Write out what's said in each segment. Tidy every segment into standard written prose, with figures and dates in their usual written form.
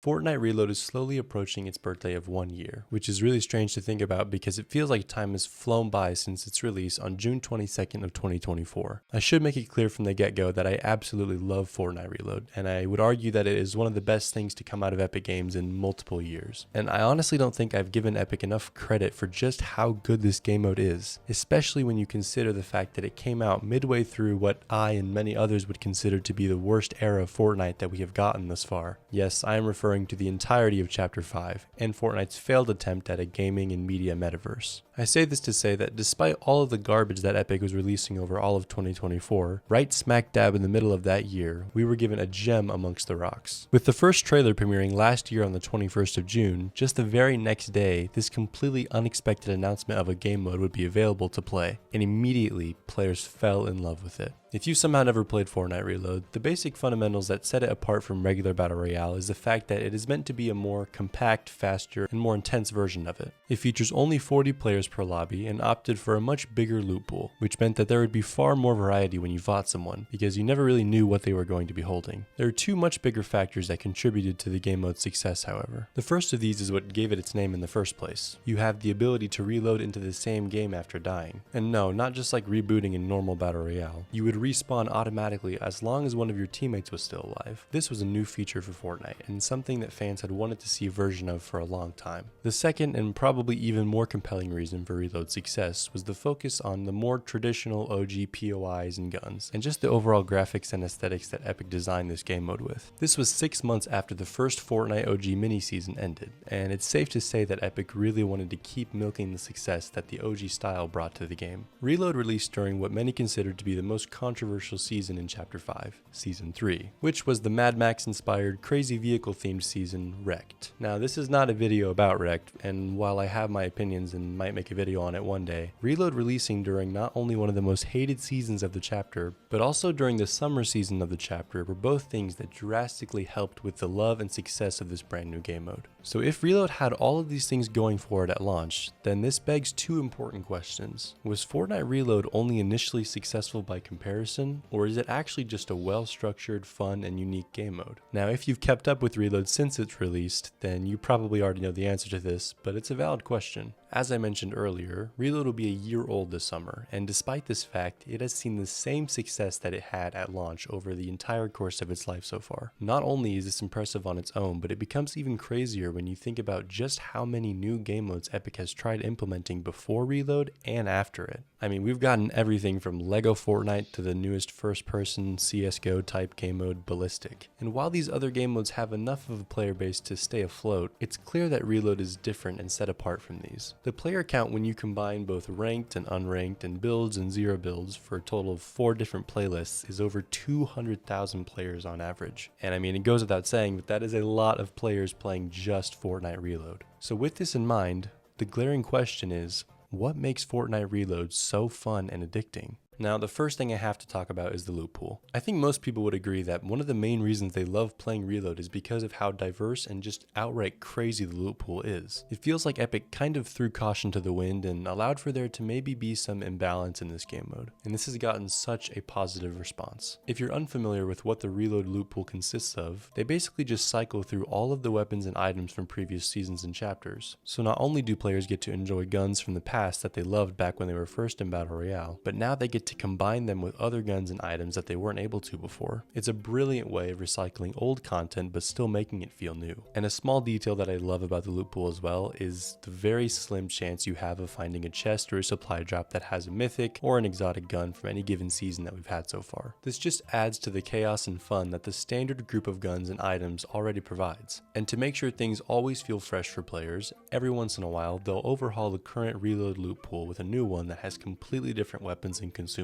Fortnite Reload is slowly approaching its birthday of 1 year, which is really strange to think about because it feels like time has flown by since its release on June 22nd of 2024. I should make it clear from the get-go that I absolutely love Fortnite Reload, and I would argue that it is one of the best things to come out of Epic Games in multiple years. And I honestly don't think I've given Epic enough credit for just how good this game mode is, especially when you consider the fact that it came out midway through what I and many others would consider to be the worst era of Fortnite that we have gotten thus far. Yes, I am referring to the entirety of Chapter 5, and Fortnite's failed attempt at a gaming and media metaverse. I say this to say that despite all of the garbage that Epic was releasing over all of 2024, right smack dab in the middle of that year, we were given a gem amongst the rocks. With the first trailer premiering last year on the 21st of June, just the very next day, this completely unexpected announcement of a game mode would be available to play, and immediately players fell in love with it. If you somehow never played Fortnite Reload, the basic fundamentals that set it apart from regular Battle Royale is the fact that it is meant to be a more compact, faster, and more intense version of it. It features only 40 players per lobby and opted for a much bigger loot pool, which meant that there would be far more variety when you fought someone, because you never really knew what they were going to be holding. There are two much bigger factors that contributed to the game mode's success, however. The first of these is what gave it its name in the first place. You have the ability to reload into the same game after dying. And no, not just like rebooting in normal Battle Royale. You would respawn automatically as long as one of your teammates was still alive. This was a new feature for Fortnite, and something that fans had wanted to see a version of for a long time. The second, and probably even more compelling reason for Reload's success, was the focus on the more traditional OG POIs and guns, and just the overall graphics and aesthetics that Epic designed this game mode with. This was 6 months after the first Fortnite OG mini-season ended, and it's safe to say that Epic really wanted to keep milking the success that the OG style brought to the game. Reload released during what many considered to be the most controversial season in Chapter 5, Season 3, which was the Mad Max-inspired crazy vehicle-themed season, Wrecked. Now, this is not a video about Wrecked, and while I have my opinions and might make a video on it one day, Reload releasing during not only one of the most hated seasons of the chapter, but also during the summer season of the chapter were both things that drastically helped with the love and success of this brand new game mode. So if Reload had all of these things going for it at launch, then this begs two important questions. Was Fortnite Reload only initially successful by comparison, or is it actually just a well-structured, fun, and unique game mode? Now, if you've kept up with Reload since it's released, then you probably already know the answer to this, but it's a valid question. As I mentioned earlier, Reload will be a year old this summer, and despite this fact, it has seen the same success that it had at launch over the entire course of its life so far. Not only is this impressive on its own, but it becomes even crazier when you think about just how many new game modes Epic has tried implementing before Reload and after it. I mean, we've gotten everything from LEGO Fortnite to the newest first-person CSGO type game mode, Ballistic. And while these other game modes have enough of a player base to stay afloat, it's clear that Reload is different and set apart from these. The player count when you combine both ranked and unranked and builds and zero builds for a total of 4 different playlists is over 200,000 players on average. And I mean, it goes without saying, but that is a lot of players playing just Fortnite Reload. So with this in mind, the glaring question is, what makes Fortnite Reload so fun and addicting? Now, the first thing I have to talk about is the loot pool. I think most people would agree that one of the main reasons they love playing Reload is because of how diverse and just outright crazy the loot pool is. It feels like Epic kind of threw caution to the wind and allowed for there to maybe be some imbalance in this game mode, and this has gotten such a positive response. If you're unfamiliar with what the Reload loot pool consists of, they basically just cycle through all of the weapons and items from previous seasons and chapters. So not only do players get to enjoy guns from the past that they loved back when they were first in Battle Royale, but now they get to combine them with other guns and items that they weren't able to before. It's a brilliant way of recycling old content but still making it feel new. And a small detail that I love about the loot pool as well is the very slim chance you have of finding a chest or a supply drop that has a mythic or an exotic gun from any given season that we've had so far. This just adds to the chaos and fun that the standard group of guns and items already provides. And to make sure things always feel fresh for players, every once in a while they'll overhaul the current Reload loot pool with a new one that has completely different weapons and consumables.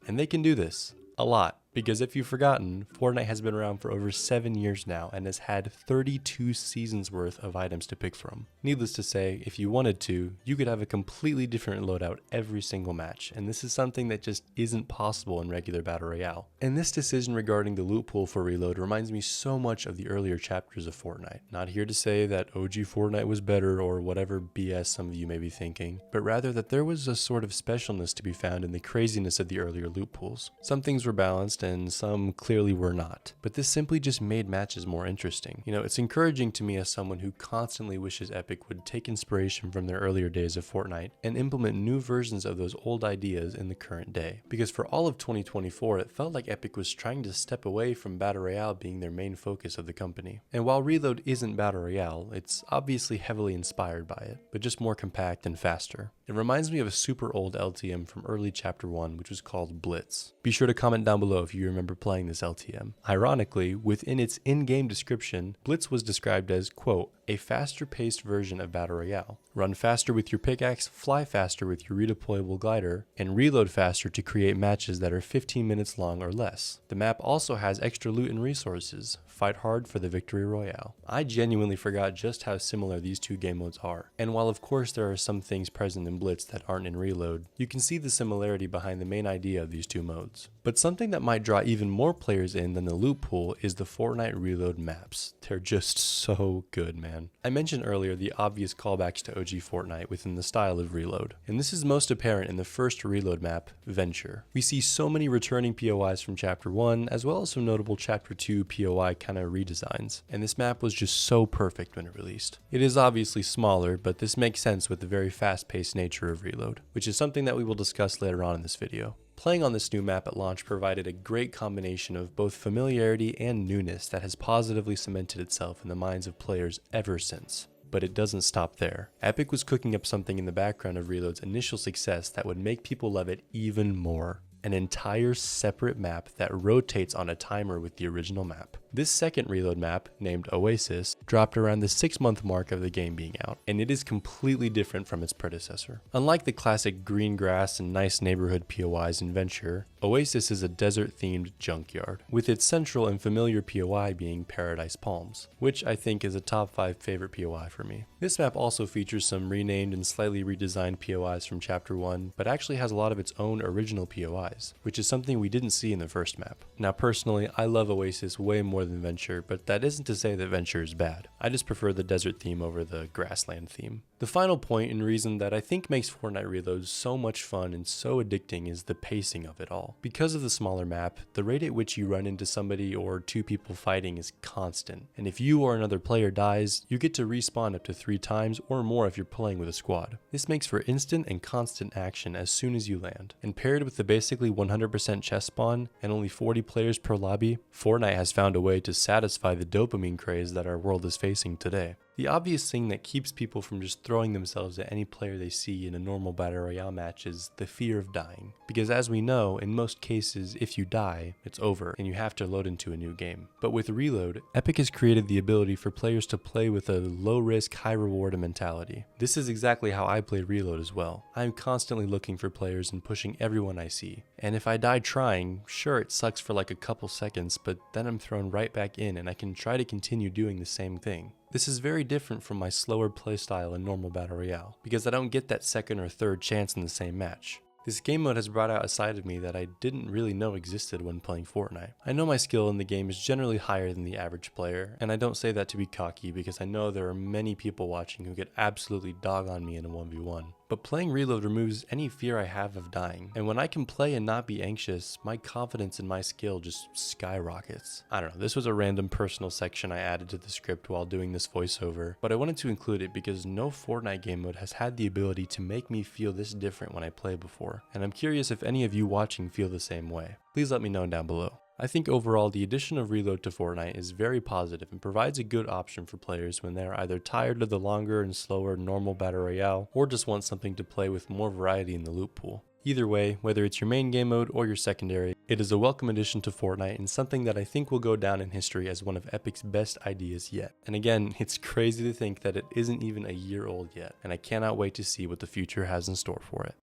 And they can do this a lot. Because if you've forgotten, Fortnite has been around for over 7 years now and has had 32 seasons worth of items to pick from. Needless to say, if you wanted to, you could have a completely different loadout every single match, and this is something that just isn't possible in regular Battle Royale. And this decision regarding the loot pool for Reload reminds me so much of the earlier chapters of Fortnite. Not here to say that OG Fortnite was better or whatever BS some of you may be thinking, but rather that there was a sort of specialness to be found in the craziness of the earlier loot pools. Some things were balanced, balanced and some clearly were not. But this simply just made matches more interesting. You know, it's encouraging to me as someone who constantly wishes Epic would take inspiration from their earlier days of Fortnite and implement new versions of those old ideas in the current day. Because for all of 2024, it felt like Epic was trying to step away from Battle Royale being their main focus of the company. And while Reload isn't Battle Royale, it's obviously heavily inspired by it, but just more compact and faster. It reminds me of a super old LTM from early Chapter 1, which was called Blitz. Be sure to comment down below if you remember playing this LTM. Ironically, within its in-game description, Blitz was described as, quote, a faster-paced version of Battle Royale. Run faster with your pickaxe, fly faster with your redeployable glider, and reload faster to create matches that are 15 minutes long or less. The map also has extra loot and resources. Fight hard for the victory royale. I genuinely forgot just how similar these two game modes are. And while of course there are some things present in Blitz that aren't in Reload, you can see the similarity behind the main idea of these two modes. But something that might draw even more players in than the loot pool is the Fortnite Reload maps. They're just so good, man. I mentioned earlier the obvious callbacks to OG Fortnite within the style of Reload, and this is most apparent in the first Reload map, Venture. We see so many returning POIs from Chapter 1, as well as some notable Chapter 2 POI kind of redesigns, and this map was just so perfect when it released. It is obviously smaller, but this makes sense with the very fast-paced nature of Reload, which is something that we will discuss later on in this video. Playing on this new map at launch provided a great combination of both familiarity and newness that has positively cemented itself in the minds of players ever since. But it doesn't stop there. Epic was cooking up something in the background of Reload's initial success that would make people love it even more. An entire separate map that rotates on a timer with the original map. This second Reload map, named Oasis, dropped around the 6-month mark of the game being out, and it is completely different from its predecessor. Unlike the classic green grass and nice neighborhood POIs in Venture, Oasis is a desert-themed junkyard, with its central and familiar POI being Paradise Palms, which I think is a top 5 favorite POI for me. This map also features some renamed and slightly redesigned POIs from Chapter 1, but actually has a lot of its own original POIs, which is something we didn't see in the first map. Now personally, I love Oasis way more than Venture, but that isn't to say that Venture is bad. I just prefer the desert theme over the grassland theme. The final point and reason that I think makes Fortnite Reload so much fun and so addicting is the pacing of it all. Because of the smaller map, the rate at which you run into somebody or two people fighting is constant, and if you or another player dies, you get to respawn up to 3 times or more if you're playing with a squad. This makes for instant and constant action as soon as you land, and paired with the basically 100% chest spawn and only 40 players per lobby, Fortnite has found a way to satisfy the dopamine craze that our world is facing today. The obvious thing that keeps people from just throwing themselves at any player they see in a normal Battle Royale match is the fear of dying. Because as we know, in most cases, if you die, it's over and you have to load into a new game. But with Reload, Epic has created the ability for players to play with a low-risk, high-reward mentality. This is exactly how I play Reload as well. I'm constantly looking for players and pushing everyone I see. And if I die trying, sure it sucks for like a couple seconds, but then I'm thrown right back in and I can try to continue doing the same thing. This is very different from my slower playstyle in normal Battle Royale, because I don't get that second or third chance in the same match. This game mode has brought out a side of me that I didn't really know existed when playing Fortnite. I know my skill in the game is generally higher than the average player, and I don't say that to be cocky because I know there are many people watching who get absolutely dog on me in a 1v1. But playing Reload removes any fear I have of dying, and when I can play and not be anxious, my confidence in my skill just skyrockets. I don't know, this was a random personal section I added to the script while doing this voiceover, but I wanted to include it because no Fortnite game mode has had the ability to make me feel this different when I play before, and I'm curious if any of you watching feel the same way. Please let me know down below. I think overall the addition of Reload to Fortnite is very positive and provides a good option for players when they are either tired of the longer and slower normal Battle Royale or just want something to play with more variety in the loot pool. Either way, whether it's your main game mode or your secondary, it is a welcome addition to Fortnite and something that I think will go down in history as one of Epic's best ideas yet. And again, it's crazy to think that it isn't even a year old yet, and I cannot wait to see what the future has in store for it.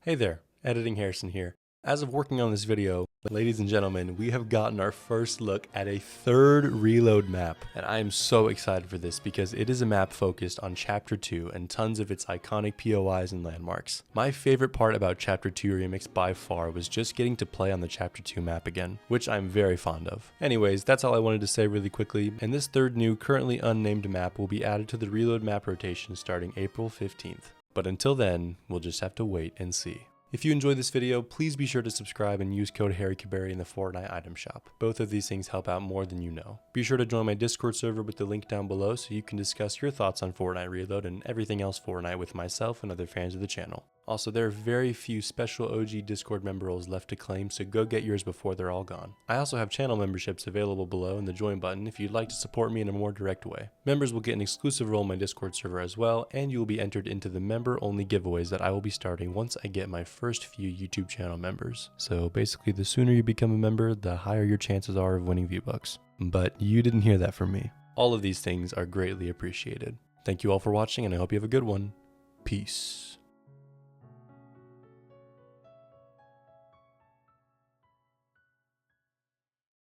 Hey there, Editing Harrison here. As of working on this video, ladies and gentlemen, we have gotten our first look at a third Reload map, and I am so excited for this because it is a map focused on Chapter 2 and tons of its iconic POIs and landmarks. My favorite part about Chapter 2 Remix by far was just getting to play on the Chapter 2 map again, which I'm very fond of. Anyways, that's all I wanted to say really quickly, and this third new, currently unnamed map will be added to the Reload map rotation starting April 15th. But until then, we'll just have to wait and see. If you enjoyed this video, please be sure to subscribe and use code HarryCaberry in the Fortnite item shop. Both of these things help out more than you know. Be sure to join my Discord server with the link down below so you can discuss your thoughts on Fortnite Reload and everything else Fortnite with myself and other fans of the channel. Also, there are very few special OG Discord member roles left to claim, so go get yours before they're all gone. I also have channel memberships available below in the join button if you'd like to support me in a more direct way. Members will get an exclusive role in my Discord server as well, and you will be entered into the member-only giveaways that I will be starting once I get my first few YouTube channel members. So basically, the sooner you become a member, the higher your chances are of winning V-Bucks. But you didn't hear that from me. All of these things are greatly appreciated. Thank you all for watching, and I hope you have a good one. Peace.